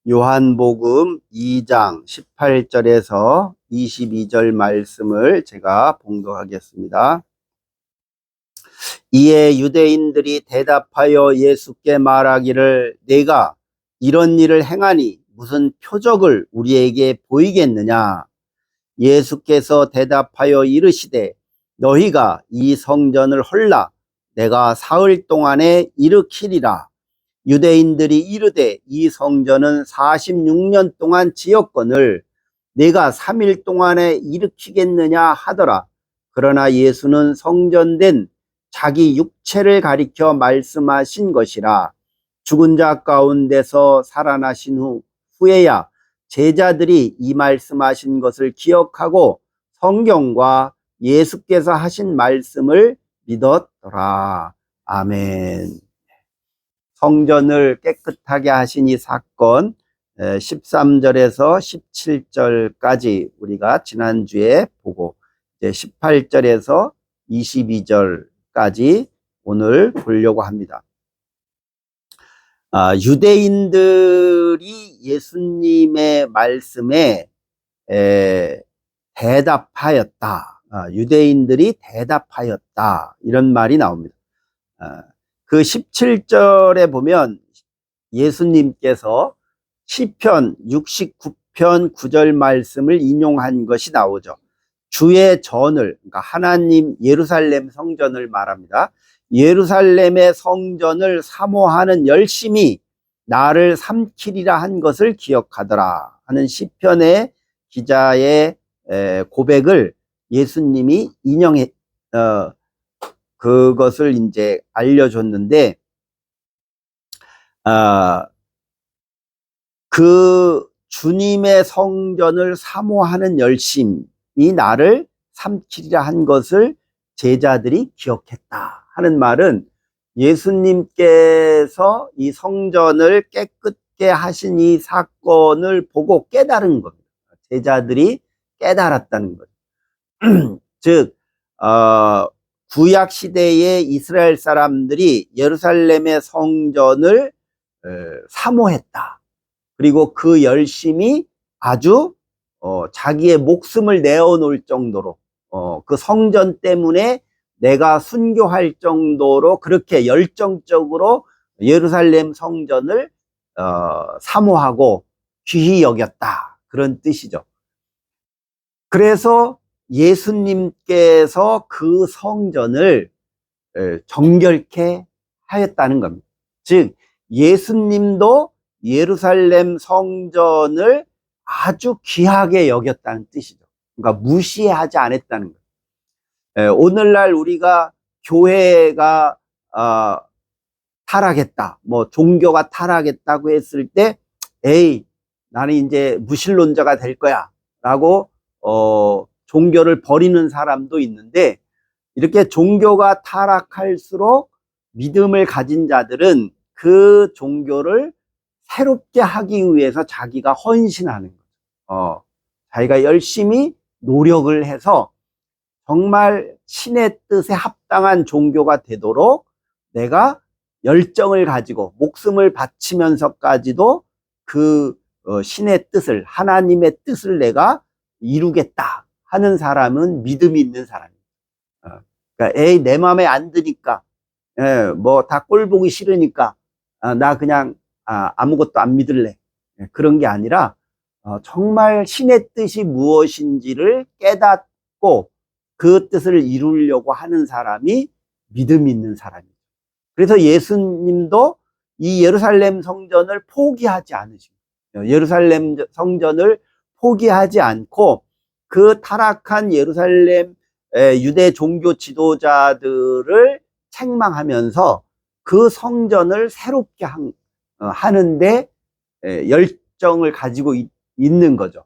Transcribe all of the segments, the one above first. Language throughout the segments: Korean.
요한복음 2장 18절에서 22절 말씀을 제가 봉독하겠습니다. 이에 유대인들이 대답하여 예수께 말하기를 내가 이런 일을 행하니 무슨 표적을 우리에게 보이겠느냐? 예수께서 대답하여 이르시되 너희가 이 성전을 헐라 내가 사흘 동안에 일으키리라. 유대인들이 이르되 이 성전은 46년 동안 지었거늘 내가 3일 동안에 일으키겠느냐 하더라. 그러나 예수는 성전된 자기 육체를 가리켜 말씀하신 것이라. 죽은 자 가운데서 살아나신 후에야 제자들이 이 말씀하신 것을 기억하고 성경과 예수께서 하신 말씀을 믿었더라. 아멘. 성전을 깨끗하게 하신 이 사건 13절에서 17절까지 우리가 지난주에 보고 이제 18절에서 22절까지 오늘 보려고 합니다. 유대인들이 예수님의 말씀에 대답하였다. 유대인들이 대답하였다. 이런 말이 나옵니다. 그 17절에 보면 예수님께서 시편 69편 9절 말씀을 인용한 것이 나오죠. 주의 전을, 그러니까 하나님 예루살렘 성전을 말합니다. 예루살렘의 성전을 사모하는 열심이 나를 삼키리라 한 것을 기억하더라 하는 시편의 기자의 고백을 예수님이 인용해 그것을 이제 알려줬는데, 그 주님의 성전을 사모하는 열심이 나를 삼키리라 한 것을 제자들이 기억했다 하는 말은 예수님께서 이 성전을 깨끗게 하신 이 사건을 보고 깨달은 겁니다. 제자들이 깨달았다는 거죠. 즉, 구약 시대의 이스라엘 사람들이 예루살렘의 성전을 사모했다. 그리고 그 열심이 아주 자기의 목숨을 내어놓을 정도로 그 성전 때문에 내가 순교할 정도로 그렇게 열정적으로 예루살렘 성전을 사모하고 귀히 여겼다. 그런 뜻이죠. 그래서 예수님께서 그 성전을 정결케 하였다는 겁니다. 즉 예수님도 예루살렘 성전을 아주 귀하게 여겼다는 뜻이죠. 그러니까 무시하지 않았다는 거예요. 오늘날 우리가 교회가 타락했다, 뭐 종교가 타락했다고 했을 때 에이 나는 이제 무신론자가 될 거야 라고 종교를 버리는 사람도 있는데, 이렇게 종교가 타락할수록 믿음을 가진 자들은 그 종교를 새롭게 하기 위해서 자기가 헌신하는 거죠. 자기가 열심히 노력을 해서 정말 신의 뜻에 합당한 종교가 되도록 내가 열정을 가지고 목숨을 바치면서까지도 그 신의 뜻을, 하나님의 뜻을 내가 이루겠다 하는 사람은 믿음이 있는 사람이에요. 그러니까 에이 내 마음에 안 드니까, 뭐 다 꼴 보기 싫으니까 나 그냥 아무것도 안 믿을래, 그런 게 아니라 정말 신의 뜻이 무엇인지를 깨닫고 그 뜻을 이루려고 하는 사람이 믿음이 있는 사람이에요. 그래서 예수님도 이 예루살렘 성전을 포기하지 않으십니다. 예루살렘 성전을 포기하지 않고 그 타락한 예루살렘 유대 종교 지도자들을 책망하면서 그 성전을 새롭게 하는데 열정을 가지고 있는 거죠.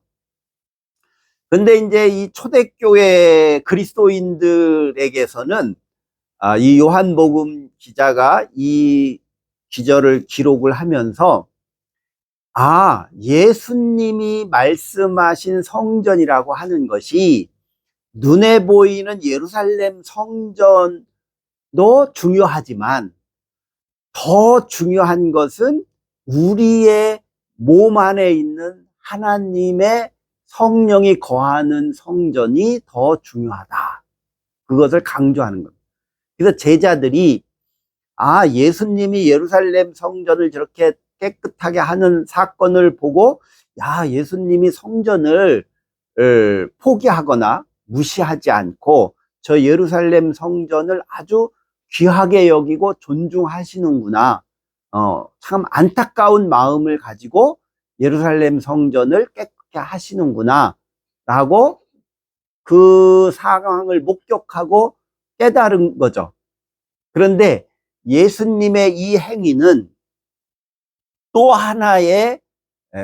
근데 이제 이 초대교회 그리스도인들에게서는 이 요한복음 기자가 이 기절을 기록을 하면서 예수님이 말씀하신 성전이라고 하는 것이 눈에 보이는 예루살렘 성전도 중요하지만 더 중요한 것은 우리의 몸 안에 있는 하나님의 성령이 거하는 성전이 더 중요하다. 그것을 강조하는 겁니다. 그래서 제자들이 예수님이 예루살렘 성전을 저렇게 깨끗하게 하는 사건을 보고 예수님이 성전을 포기하거나 무시하지 않고 저 예루살렘 성전을 아주 귀하게 여기고 존중하시는구나. 참 안타까운 마음을 가지고 예루살렘 성전을 깨끗하게 하시는구나 라고 그 상황을 목격하고 깨달은 거죠. 그런데 예수님의 이 행위는 또 하나의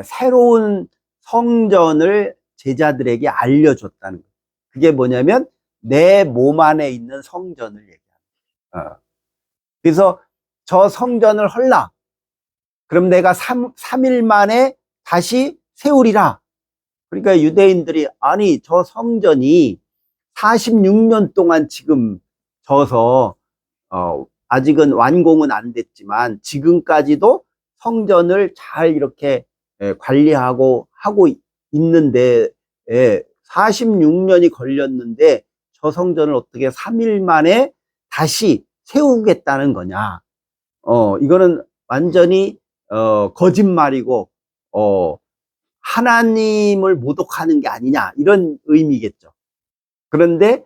새로운 성전을 제자들에게 알려줬다는 거예요. 그게 뭐냐면 내 몸 안에 있는 성전을 얘기합니다. 그래서 저 성전을 헐라. 그럼 내가 3일 만에 다시 세우리라. 그러니까 유대인들이 저 성전이 46년 동안 지금 져서 아직은 완공은 안 됐지만 지금까지도 성전을 잘 이렇게 관리하고 하고 있는데 46년이 걸렸는데 저 성전을 어떻게 3일 만에 다시 세우겠다는 거냐. 이거는 완전히 거짓말이고 하나님을 모독하는 게 아니냐 이런 의미겠죠. 그런데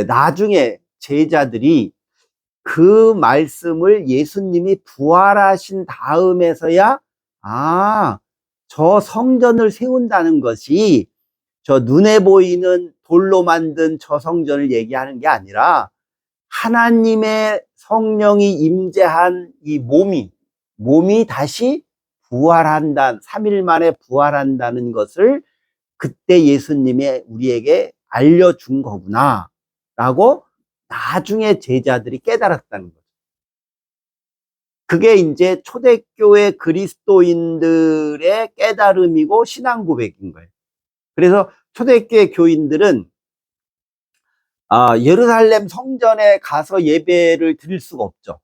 나중에 제자들이 그 말씀을 예수님이 부활하신 다음에서야 저 성전을 세운다는 것이 저 눈에 보이는 돌로 만든 저 성전을 얘기하는 게 아니라 하나님의 성령이 임재한 이 몸이 다시 부활한다, 3일 만에 부활한다는 것을 그때 예수님이 우리에게 알려준 거구나 라고 나중에 제자들이 깨달았다는 거죠. 그게 이제 초대교회 그리스도인들의 깨달음이고 신앙 고백인 거예요. 그래서 초대교회 교인들은 예루살렘 성전에 가서 예배를 드릴 수가 없죠.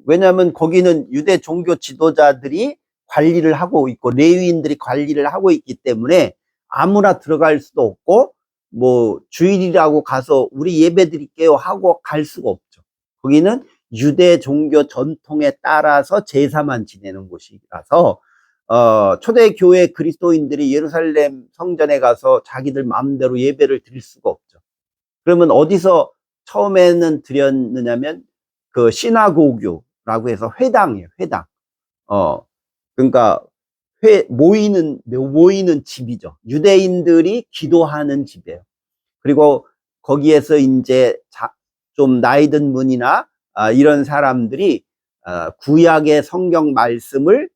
왜냐하면 거기는 유대 종교 지도자들이 관리를 하고 있고 레위인들이 관리를 하고 있기 때문에 아무나 들어갈 수도 없고 뭐 주일이라고 가서 우리 예배 드릴게요 하고 갈 수가 없죠. 거기는 유대 종교 전통에 따라서 제사만 지내는 곳이라서 초대교회 그리스도인들이 예루살렘 성전에 가서 자기들 마음대로 예배를 드릴 수가 없죠. 그러면 어디서 처음에는 드렸느냐면 그 시나고교라고 해서 회당이에요. 회당. 그러니까 모이는 집이죠. 유대인들이 기도하는 집이에요. 그리고 거기에서 이제 좀 나이 든 분이나 이런 사람들이 구약의 성경 말씀을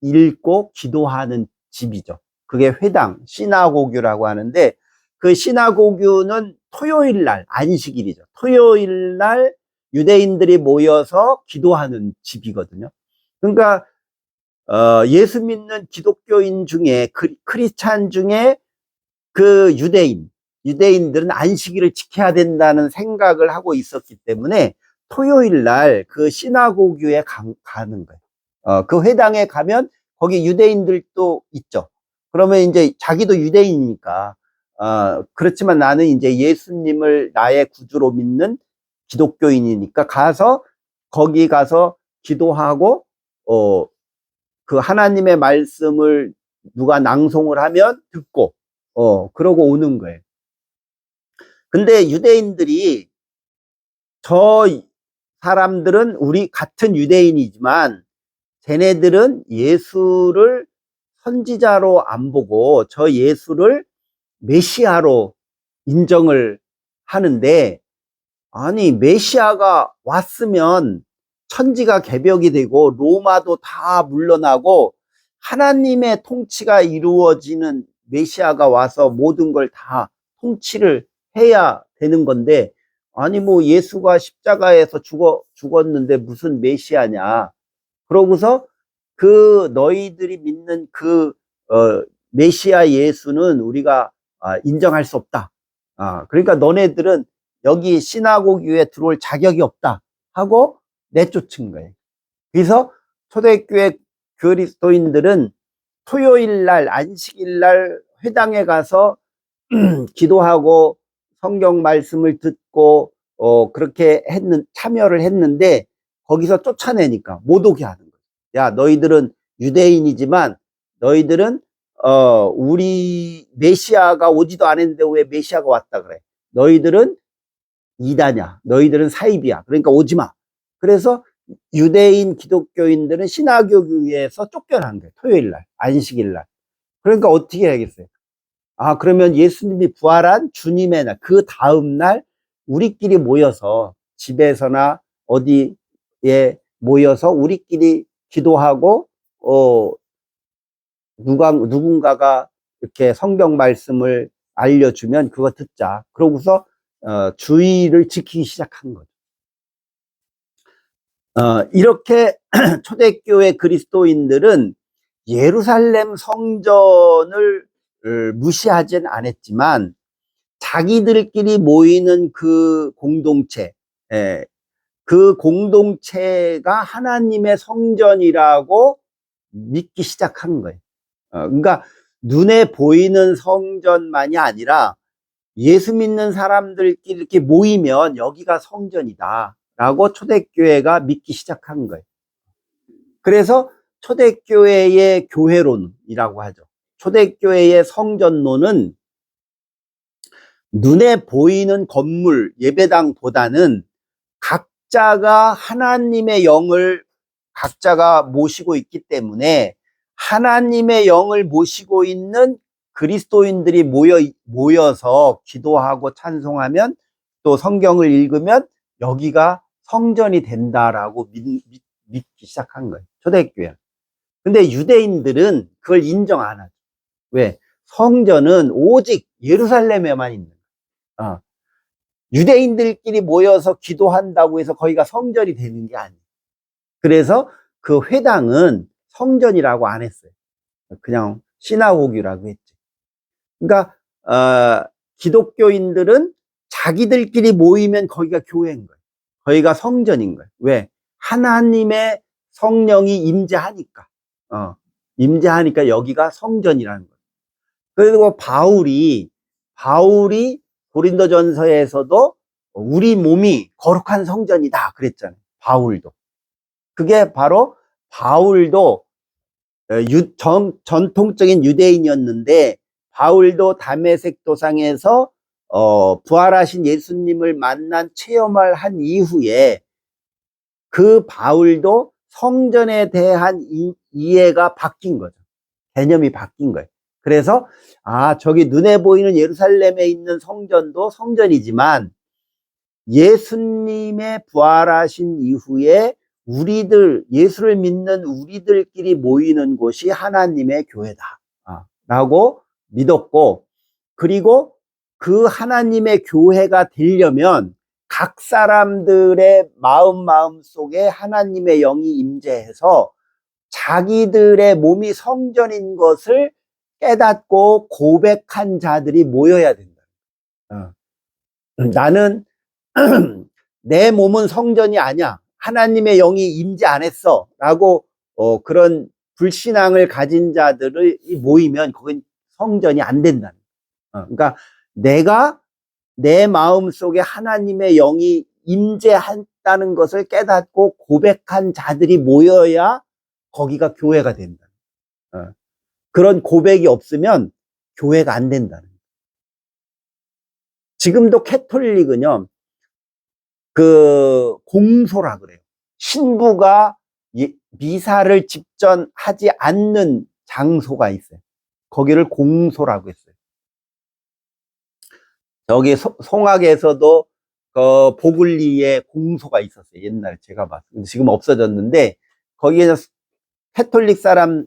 읽고 기도하는 집이죠. 그게 회당, 시나고교라고 하는데 그 시나고교는 토요일 날, 안식일이죠. 토요일 날 유대인들이 모여서 기도하는 집이거든요. 그러니까 예수 믿는 기독교인 중에 크리스찬 중에 그 유대인들은 안식일을 지켜야 된다는 생각을 하고 있었기 때문에 토요일 날 그 시나고교에 가는 거예요. 그 회당에 가면 거기 유대인들도 있죠. 그러면 이제 자기도 유대인이니까 그렇지만 나는 이제 예수님을 나의 구주로 믿는 기독교인이니까 거기 가서 기도하고 그 하나님의 말씀을 누가 낭송을 하면 듣고 그러고 오는 거예요. 근데 유대인들이 저 사람들은 우리 같은 유대인이지만 쟤네들은 예수를 선지자로 안 보고 저 예수를 메시아로 인정을 하는데 아니 메시아가 왔으면 천지가 개벽이 되고 로마도 다 물러나고 하나님의 통치가 이루어지는 메시아가 와서 모든 걸 다 통치를 해야 되는 건데 아니 뭐 예수가 십자가에서 죽었는데 무슨 메시아냐. 그러고서 그 너희들이 믿는 그 메시아 예수는 우리가 인정할 수 없다. 그러니까 너네들은 여기 시나고교에 들어올 자격이 없다 하고 내쫓은 거예요. 그래서 초대교회 그리스도인들은 토요일 날, 안식일 날 회당에 가서 기도하고 성경 말씀을 듣고 그렇게 참여를 했는데 거기서 쫓아내니까 못 오게 하는 거예요. 야, 너희들은 유대인이지만 너희들은 우리 메시아가 오지도 않았는데 왜 메시아가 왔다 그래? 너희들은 이다냐? 너희들은 사입이야. 그러니까 오지 마. 그래서 유대인 기독교인들은 신화교회에서 쫓겨난 거예요. 토요일 날, 안식일 날. 그러니까 어떻게 해야겠어요? 아, 그러면 예수님이 부활한 주님의 날, 그 다음 날 우리끼리 모여서 집에서나 어디에 모여서 우리끼리 기도하고 누군가가 이렇게 성경 말씀을 알려주면 그거 듣자. 그러고서 주의를 지키기 시작한 거죠. 이렇게 초대교회 그리스도인들은 예루살렘 성전을 무시하진 않았지만 자기들끼리 모이는 그 공동체, 그 공동체가 하나님의 성전이라고 믿기 시작한 거예요. 그러니까 눈에 보이는 성전만이 아니라 예수 믿는 사람들끼리 이렇게 모이면 여기가 성전이다 라고 초대교회가 믿기 시작한 거예요. 그래서 초대교회의 교회론이라고 하죠. 초대교회의 성전론은 눈에 보이는 건물, 예배당보다는 각자가 하나님의 영을 각자가 모시고 있기 때문에 하나님의 영을 모시고 있는 그리스도인들이 모여서 기도하고 찬송하면 또 성경을 읽으면 여기가 성전이 된다라고 믿기 시작한 거예요. 초대교회. 근데 유대인들은 그걸 인정 안 하죠. 왜? 성전은 오직 예루살렘에만 있는 거예요. 유대인들끼리 모여서 기도한다고 해서 거기가 성전이 되는 게 아니에요. 그래서 그 회당은 성전이라고 안 했어요. 그냥 시나고기라고 했죠. 그러니까 기독교인들은 자기들끼리 모이면 거기가 교회인 거예요. 거기가 성전인 거예요. 왜? 하나님의 성령이 임재하니까. 임재하니까 여기가 성전이라는 거예요. 그리고 바울이 고린도전서에서도 우리 몸이 거룩한 성전이다 그랬잖아요. 바울도. 그게 바로 바울도 전통적인 유대인이었는데 바울도 다메섹 도상에서 부활하신 예수님을 만난 체험을 한 이후에 그 바울도 성전에 대한 이해가 바뀐 거죠. 개념이 바뀐 거예요. 그래서 저기 눈에 보이는 예루살렘에 있는 성전도 성전이지만 예수님의 부활하신 이후에 예수를 믿는 우리들끼리 모이는 곳이 하나님의 교회다 라고 믿었고, 그리고 그 하나님의 교회가 되려면 각 사람들의 마음 속에 하나님의 영이 임재해서 자기들의 몸이 성전인 것을 깨닫고 고백한 자들이 모여야 된다. 나는 내 몸은 성전이 아니야. 하나님의 영이 임재 안 했어. 라고 그런 불신앙을 가진 자들이 모이면 그건 성전이 안 된다는 거야. 그러니까 내가 내 마음 속에 하나님의 영이 임재한다는 것을 깨닫고 고백한 자들이 모여야 거기가 교회가 된다. 그런 고백이 없으면 교회가 안 된다는 거야. 지금도 캐톨릭은요, 그 공소라 그래요. 신부가 미사를 집전하지 않는 장소가 있어요. 거기를 공소라고 했어요. 여기 송악에서도 보글리에 공소가 있었어요. 옛날에 제가 봤어요. 지금 없어졌는데 거기에 캐톨릭 사람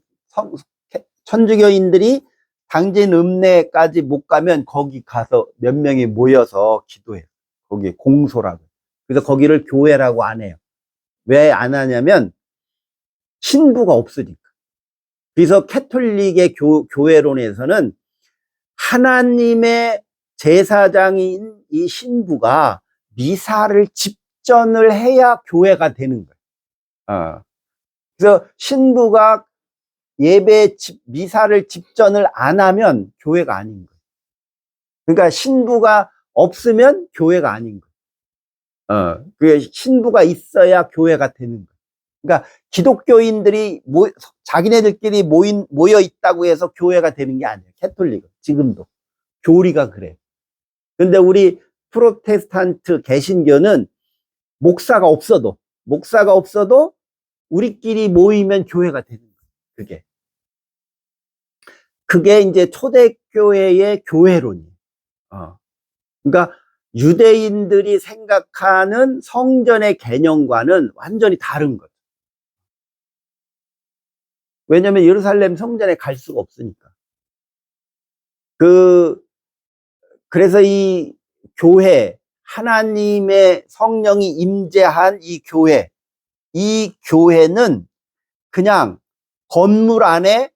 천주교인들이 당진 읍내까지 못 가면 거기 가서 몇 명이 모여서 기도해요. 거기 공소라고. 그래서 거기를 교회라고 안 해요. 왜 안 하냐면 신부가 없으니까. 그래서 캐톨릭의 교회론에서는 하나님의 제사장인 이 신부가 미사를 집전을 해야 교회가 되는 거예요. 그래서 신부가 미사를 집전을 안 하면 교회가 아닌 거예요. 그러니까 신부가 없으면 교회가 아닌 거예요. 그 신부가 있어야 교회가 되는 거예요. 그러니까 기독교인들이 자기네들끼리 모여 있다고 해서 교회가 되는 게 아니에요. 캐톨릭은 지금도 교리가 그래요. 근데 우리 프로테스탄트 개신교는 목사가 없어도 우리끼리 모이면 교회가 되는 거예요. 그게 이제 초대교회의 교회론이에요. 그러니까 유대인들이 생각하는 성전의 개념과는 완전히 다른 거죠. 왜냐하면 예루살렘 성전에 갈 수가 없으니까. 그래서 이 교회, 하나님의 성령이 임재한 이 교회는 그냥 건물 안에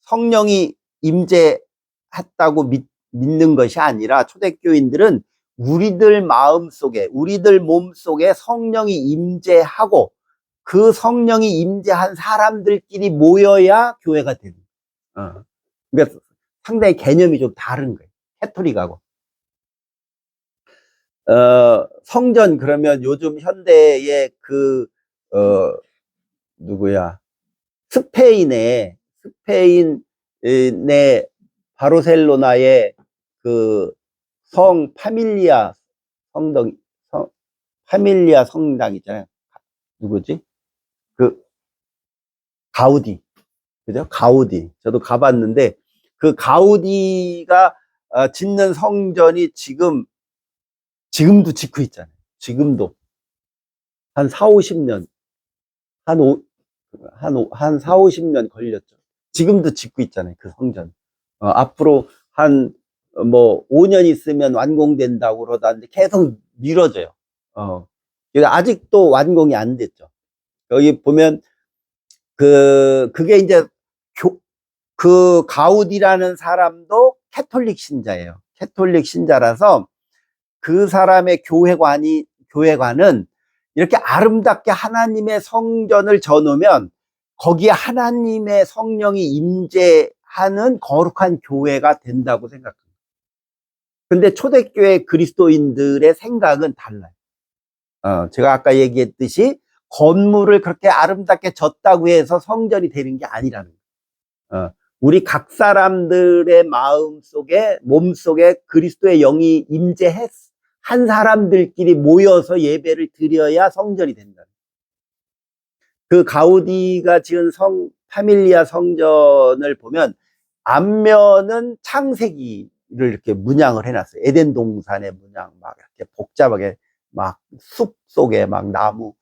성령이 임재했다고 믿는 것이 아니라, 초대교인들은 우리들 마음속에, 우리들 몸속에 성령이 임재하고 그 성령이 임재한 사람들끼리 모여야 교회가 되는 거예요. 그러니까 상당히 개념이 좀 다른 거예요. 캐톨릭하고. 성전, 그러면 요즘 현대의 스페인의 바르셀로나의 그 파밀리아 성당 있잖아요. 누구지? 가우디. 그죠? 가우디. 저도 가봤는데, 그 가우디가 짓는 성전이 지금도 짓고 있잖아요. 지금도. 한 4, 50년. 한 4, 50년 걸렸죠. 지금도 짓고 있잖아요. 그 성전. 앞으로 5년 있으면 완공된다고 그러다는데 계속 미뤄져요. 아직도 완공이 안 됐죠. 여기 보면, 그게 이제, 그 가우디라는 사람도 캐톨릭 신자예요. 캐톨릭 신자라서 그 사람의 교회관은 이렇게 아름답게 하나님의 성전을 져놓으면 거기에 하나님의 성령이 임재하는 거룩한 교회가 된다고 생각합니다. 근데 초대교회 그리스도인들의 생각은 달라요. 제가 아까 얘기했듯이 건물을 그렇게 아름답게 졌다고 해서 성전이 되는 게 아니라는 거예요. 우리 각 사람들의 마음속에, 몸속에 그리스도의 영이 임재한 사람들끼리 모여서 예배를 드려야 성전이 된다. 그 가우디가 지은 파밀리아 성전을 보면 앞면은 창세기를 이렇게 문양을 해놨어요. 에덴 동산의 문양, 막 이렇게 복잡하게 막 숲 속에 막 나무,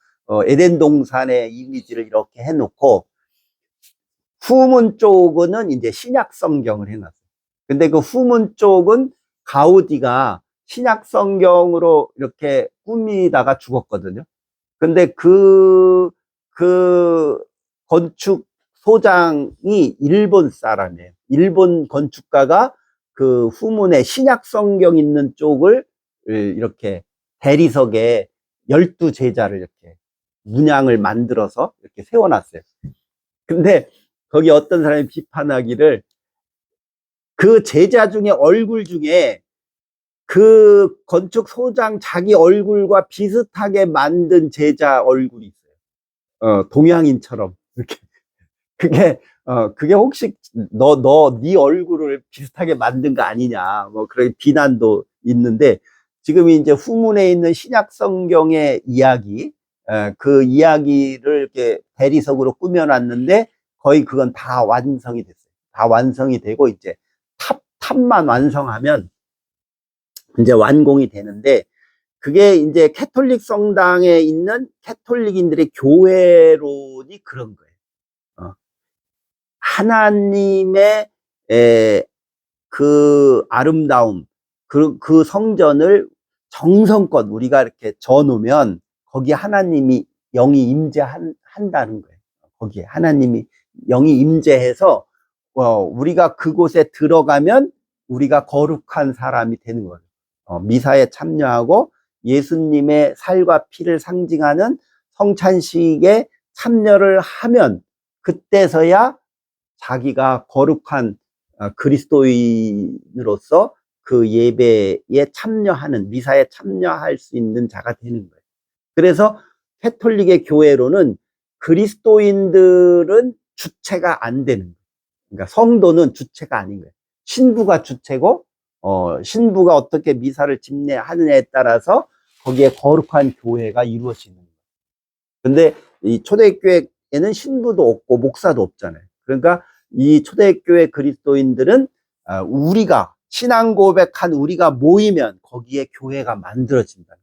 에덴 동산의 이미지를 이렇게 해놓고, 후문 쪽은 이제 신약 성경을 해놨어요. 근데 그 후문 쪽은 가우디가 신약 성경으로 이렇게 꾸미다가 죽었거든요. 근데 그 건축 소장이 일본 사람이에요. 일본 건축가가 그 후문에 신약 성경 있는 쪽을 이렇게 대리석에 12제자를 이렇게 문양을 만들어서 이렇게 세워놨어요. 근데 거기 어떤 사람이 비판하기를, 그 제자 중에 얼굴 중에 그 건축 소장 자기 얼굴과 비슷하게 만든 제자 얼굴이 있어요. 동양인처럼. 이렇게. 그게 혹시 네 얼굴을 비슷하게 만든 거 아니냐, 뭐 그런 비난도 있는데, 지금 이제 후문에 있는 신약 성경의 이야기, 그 이야기를 이렇게 대리석으로 꾸며놨는데 거의 그건 다 완성이 됐어요. 다 완성이 되고 이제 탑만 완성하면 이제 완공이 되는데, 그게 이제 캐톨릭 성당에 있는 캐톨릭인들의 교회론이 그런 거예요. 하나님의 그 아름다움, 그 성전을 정성껏 우리가 이렇게 져놓으면 거기에 하나님이 영이 임재한다는 거예요. 거기에 하나님이 영이 임재해서 우리가 그곳에 들어가면 우리가 거룩한 사람이 되는 거예요. 미사에 참여하고 예수님의 살과 피를 상징하는 성찬식에 참여를 하면 그때서야 자기가 거룩한 그리스도인으로서 그 예배에 참여하는, 미사에 참여할 수 있는 자가 되는 거예요. 그래서 캐톨릭의 교회로는 그리스도인들은 주체가 안 되는 거예요. 그러니까 성도는 주체가 아닌 거예요. 신부가 주체고, 신부가 어떻게 미사를 집례하느냐에 따라서 거기에 거룩한 교회가 이루어지는 거예요. 근데 이 초대교회에는 신부도 없고 목사도 없잖아요. 그러니까 이 초대교회 그리스도인들은 우리가 신앙 고백한 우리가 모이면 거기에 교회가 만들어진다.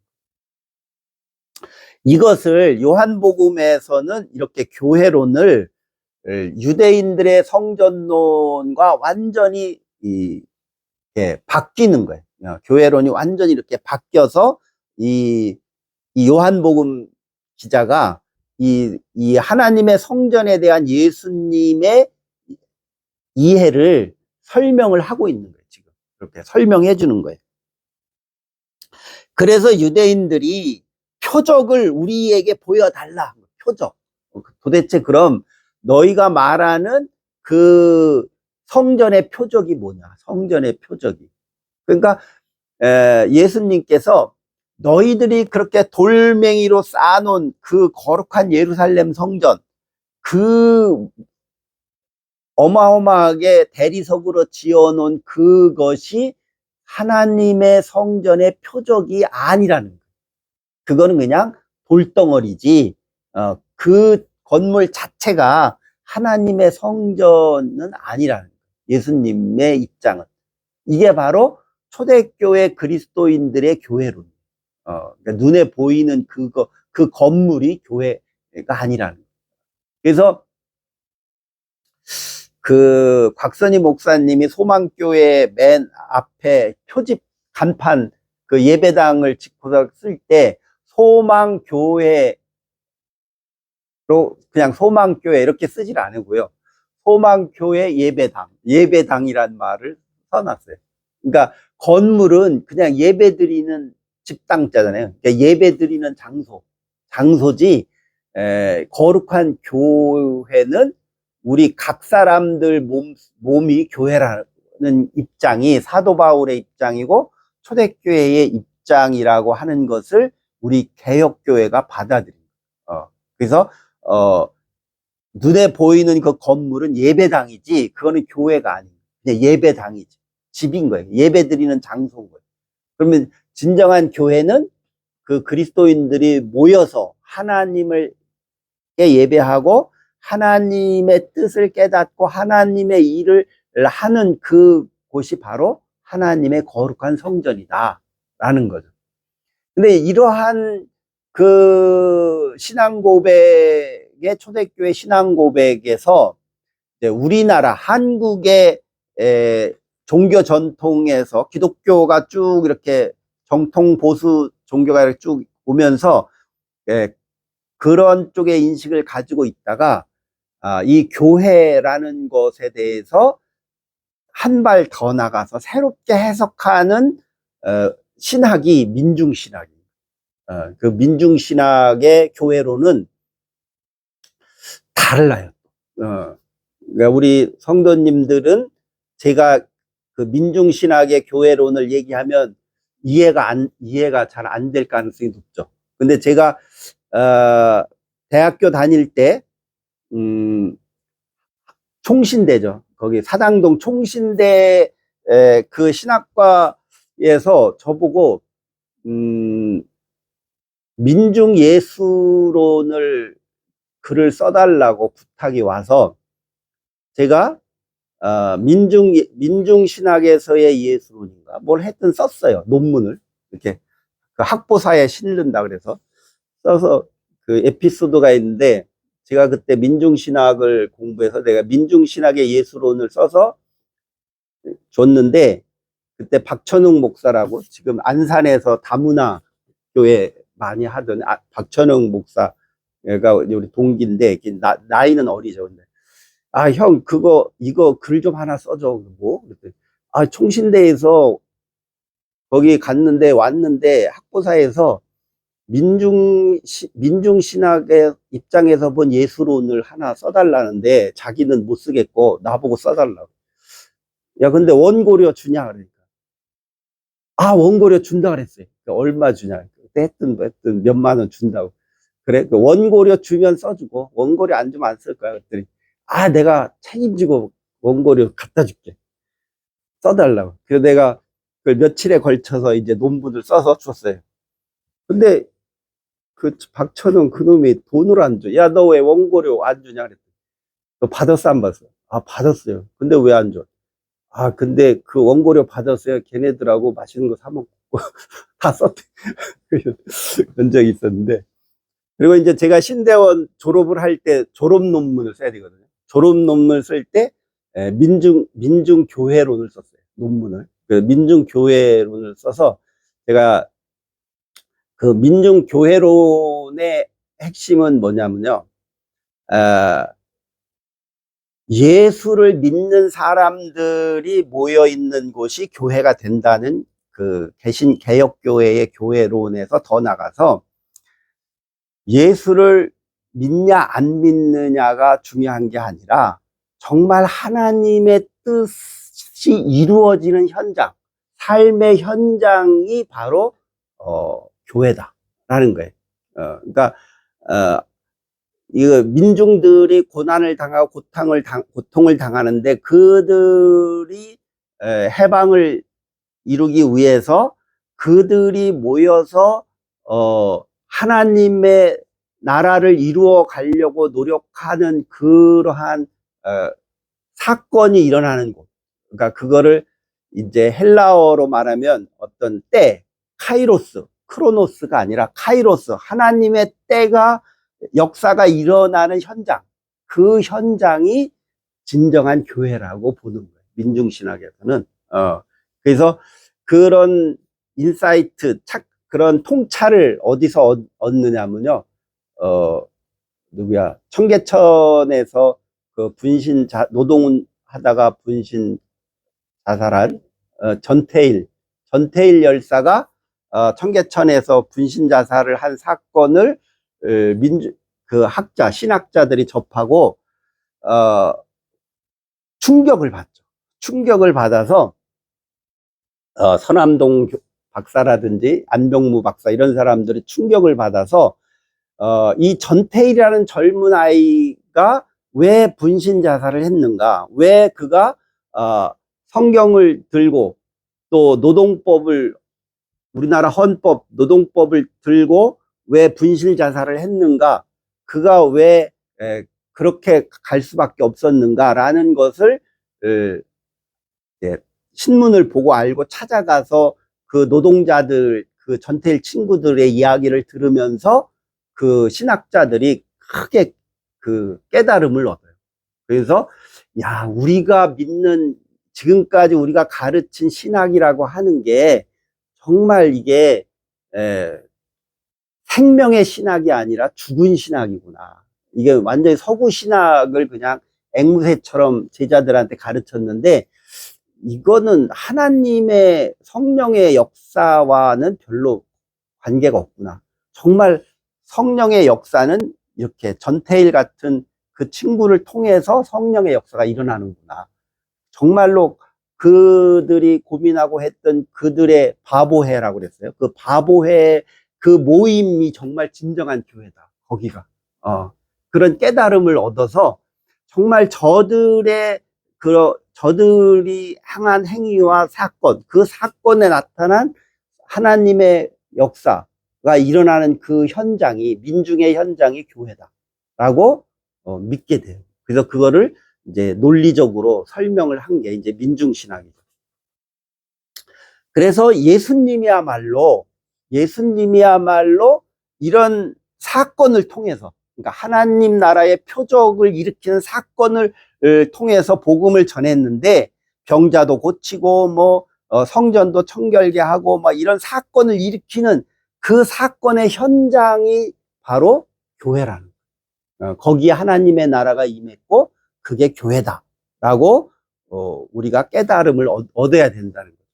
이것을 요한복음에서는 이렇게 교회론을 유대인들의 성전론과 완전히 바뀌는 거예요. 교회론이 완전히 이렇게 바뀌어서 이 요한복음 기자가 이 하나님의 성전에 대한 예수님의 이해를 설명을 하고 있는 거예요. 지금 그렇게 설명해 주는 거예요. 그래서 유대인들이 표적을 우리에게 보여달라. 표적. 도대체 그럼 너희가 말하는 그 성전의 표적이 뭐냐? 성전의 표적이. 그러니까 예수님께서 너희들이 그렇게 돌멩이로 쌓아놓은 그 거룩한 예루살렘 성전, 그 어마어마하게 대리석으로 지어놓은 그것이 하나님의 성전의 표적이 아니라는 거예요. 그거는 그냥 돌덩어리지, 그 건물 자체가 하나님의 성전은 아니라는 거예요. 예수님의 입장은. 이게 바로 초대교회 그리스도인들의 교회론. 그러니까 눈에 보이는 그 건물이 교회가 아니라는 거예요. 그래서 그 곽선희 목사님이 소망교회 맨 앞에 표집 간판 그 예배당을 짓고서 쓸 때 소망교회로 그냥 소망교회 이렇게 쓰질 않고요. 소망교회 예배당이란 말을 써놨어요. 그러니까 건물은 그냥 예배드리는 집당자잖아요. 그러니까 예배드리는 장소지, 거룩한 교회는 우리 각 사람들 몸이 교회라는 입장이 사도 바울의 입장이고 초대교회의 입장이라고 하는 것을 우리 개혁교회가 받아들입니다. 그래서 눈에 보이는 그 건물은 예배당이지 그거는 교회가 아니에요. 그냥 예배당이지. 집인 거예요. 예배드리는 장소인 거예요. 그러면 진정한 교회는 그 그리스도인들이 모여서 하나님을 예배하고 하나님의 뜻을 깨닫고 하나님의 일을 하는 그곳이 바로 하나님의 거룩한 성전이다 라는 거죠. 근데 이러한 그 신앙 고백의 초대교회 신앙 고백에서 우리나라 한국의 종교 전통에서 기독교가 쭉 이렇게 정통 보수 종교가 이렇게 쭉 오면서 그런 쪽의 인식을 가지고 있다가 이 교회라는 것에 대해서 한 발 더 나가서 새롭게 해석하는 신학이 민중신학입니다. 그 민중신학의 교회로는 달라요. 그러니까 우리 성도님들은 제가 그 민중신학의 교회론을 얘기하면 이해가 잘 안 될 가능성이 높죠. 근데 제가 대학교 다닐 때 총신대죠. 거기 사당동 총신대 그 신학과에서 저보고 민중예수론을 글을 써달라고 부탁이 와서 제가 민중신학에서의 예수론인가 뭘 했든 썼어요. 논문을 이렇게 그 학보사에 실른다 그래서 써서 그 에피소드가 있는데 제가 그때 민중신학을 공부해서 내가 민중신학의 예수론을 써서 줬는데 그때 박천웅 목사라고 지금 안산에서 다문화 교회 많이 하던 박천웅 목사가 우리 동기인데 나이는 어리죠. 근데 형 이거 글 좀 하나 써줘. 뭐? 총신대에서 거기 왔는데 학보사에서 민중신학의 입장에서 본 예수론을 하나 써달라는데 자기는 못 쓰겠고 나보고 써달라고. 야, 근데 원고료 주냐? 그러니까. 아, 원고료 준다 그랬어요. 얼마 주냐? 그때 했든 몇만 원 준다고. 그래? 그 원고료 주면 써주고, 원고료 안 주면 안 쓸 거야. 그랬더니, 아, 내가 책임지고 원고료 갖다 줄게. 써달라고. 그래서 내가 그 며칠에 걸쳐서 이제 논문을 써서 줬어요. 근데 그 박천웅 그놈이 돈을 안 줘. 야, 너 왜 원고료 안 주냐? 그랬더니, 너 받았어, 안 받았어? 아, 받았어요. 근데 왜 안 줘? 아, 근데 그 원고료 받았어요. 걔네들하고 맛있는 거 사 먹고 다 썼대. 그런 적이 있었는데. 그리고 이제 제가 신대원 졸업을 할 때 졸업 논문을 써야 되거든요. 졸업 논문을 쓸 때 민중교회론을 썼어요. 논문을. 그 민중교회론을 써서 제가 그 민중교회론의 핵심은 뭐냐면요. 아, 예수를 믿는 사람들이 모여 있는 곳이 교회가 된다는 그 개혁교회의 교회론에서 더 나가서 예수를 믿냐 안 믿느냐가 중요한 게 아니라 정말 하나님의 뜻이 이루어지는 현장, 삶의 현장이 바로 교회다라는 거예요. 그러니까 이거 민중들이 고난을 당하고 고통을 당하는데 그들이 해방을 이루기 위해서 그들이 모여서 하나님의 나라를 이루어 가려고 노력하는 그러한 사건이 일어나는 곳. 그러니까 그거를 이제 헬라어로 말하면 어떤 때, 카이로스, 크로노스가 아니라 카이로스, 하나님의 때가 역사가 일어나는 현장, 그 현장이 진정한 교회라고 보는 거예요. 민중신학에서는. 그래서 그런 인사이트, 그런 통찰을 어디서 얻느냐면요. 누구야? 청계천에서 그 노동 하다가 분신 자살한 전태일 열사가 청계천에서 분신 자살을 한 사건을 그 신학자들이 접하고 충격을 받죠. 충격을 받아서 서남동 박사라든지 안병무 박사 이런 사람들이 충격을 받아서 이 전태일이라는 젊은 아이가 왜 분신 자살을 했는가? 왜 그가 성경을 들고 또 우리나라 헌법 노동법을 들고 왜 분신 자살을 했는가? 그가 왜 그렇게 갈 수밖에 없었는가라는 것을 신문을 보고 알고 찾아가서 그 노동자들, 그 전태일 친구들의 이야기를 들으면서 그 신학자들이 크게 그 깨달음을 얻어요. 그래서 야, 우리가 믿는 지금까지 우리가 가르친 신학이라고 하는 게 정말 이게 생명의 신학이 아니라 죽은 신학이구나. 이게 완전히 서구 신학을 그냥 앵무새처럼 제자들한테 가르쳤는데 이거는 하나님의 성령의 역사와는 별로 관계가 없구나. 정말 성령의 역사는 이렇게 전태일 같은 그 친구를 통해서 성령의 역사가 일어나는구나. 정말로 그들이 고민하고 했던 그들의 바보회라고 그랬어요. 그 바보회, 그 모임이 정말 진정한 교회다. 거기가. 그런 깨달음을 얻어서 정말 저들이 행한 행위와 사건, 그 사건에 나타난 하나님의 역사가 일어나는 그 현장이, 민중의 현장이 교회다라고 믿게 돼요. 그래서 그거를 이제 논리적으로 설명을 한 게 이제 민중신학이죠. 그래서 예수님이야말로 이런 사건을 통해서, 그러니까 하나님 나라의 표적을 일으키는 사건을 통해서 복음을 전했는데 병자도 고치고 뭐 성전도 청결게 하고 뭐 이런 사건을 일으키는 그 사건의 현장이 바로 교회라는 거예요. 거기에 하나님의 나라가 임했고 그게 교회다라고 우리가 깨달음을 얻어야 된다는 거예요.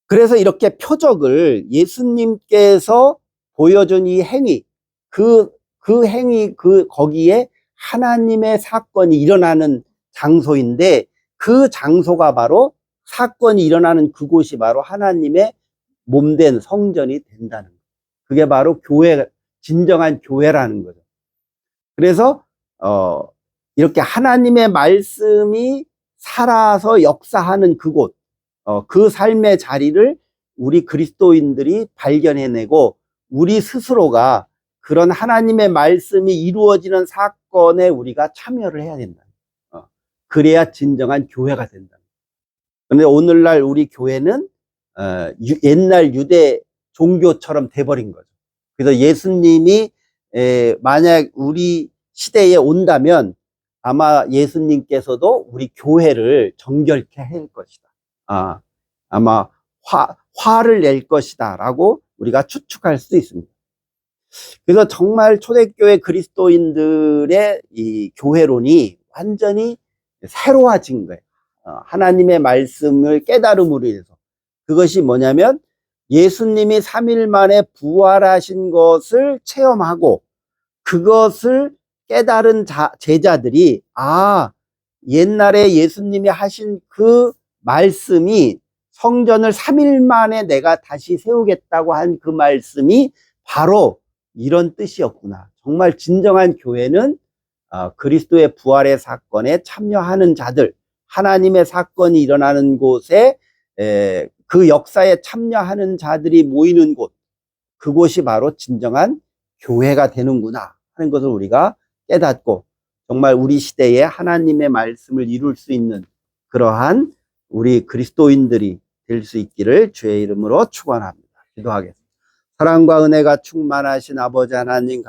그래서 이렇게 표적을 예수님께서 보여준 이 행위, 그 행위, 거기에 하나님의 사건이 일어나는 장소인데, 그 장소가 바로, 사건이 일어나는 그곳이 바로 하나님의 몸된 성전이 된다는 거예요. 그게 바로 교회, 진정한 교회라는 거죠. 그래서 이렇게 하나님의 말씀이 살아서 역사하는 그곳, 그 삶의 자리를 우리 그리스도인들이 발견해내고, 우리 스스로가 그런 하나님의 말씀이 이루어지는 사건에 우리가 참여를 해야 된다. 그래야 진정한 교회가 된다. 그런데 오늘날 우리 교회는 옛날 유대 종교처럼 돼버린 거죠. 그래서 예수님이 만약 우리 시대에 온다면 아마 예수님께서도 우리 교회를 정결케 할 것이다. 아마 화를 낼 것이다 라고 우리가 추측할 수 있습니다. 그래서 정말 초대교회 그리스도인들의 이 교회론이 완전히 새로워진 거예요. 하나님의 말씀을 깨달음으로 인해서. 그것이 뭐냐면 예수님이 3일 만에 부활하신 것을 체험하고, 그것을 깨달은 제자들이, 옛날에 예수님이 하신 그 말씀이, 성전을 3일 만에 내가 다시 세우겠다고 한 그 말씀이 바로 이런 뜻이었구나. 정말 진정한 교회는 그리스도의 부활의 사건에 참여하는 자들, 하나님의 사건이 일어나는 곳에 그 역사에 참여하는 자들이 모이는 곳, 그곳이 바로 진정한 교회가 되는구나 하는 것을 우리가 깨닫고, 정말 우리 시대에 하나님의 말씀을 이룰 수 있는 그러한 우리 그리스도인들이 될 수 있기를 주의 이름으로 축원합니다. 기도하겠습니다. 사랑과 은혜가 충만하신 아버지 하나님,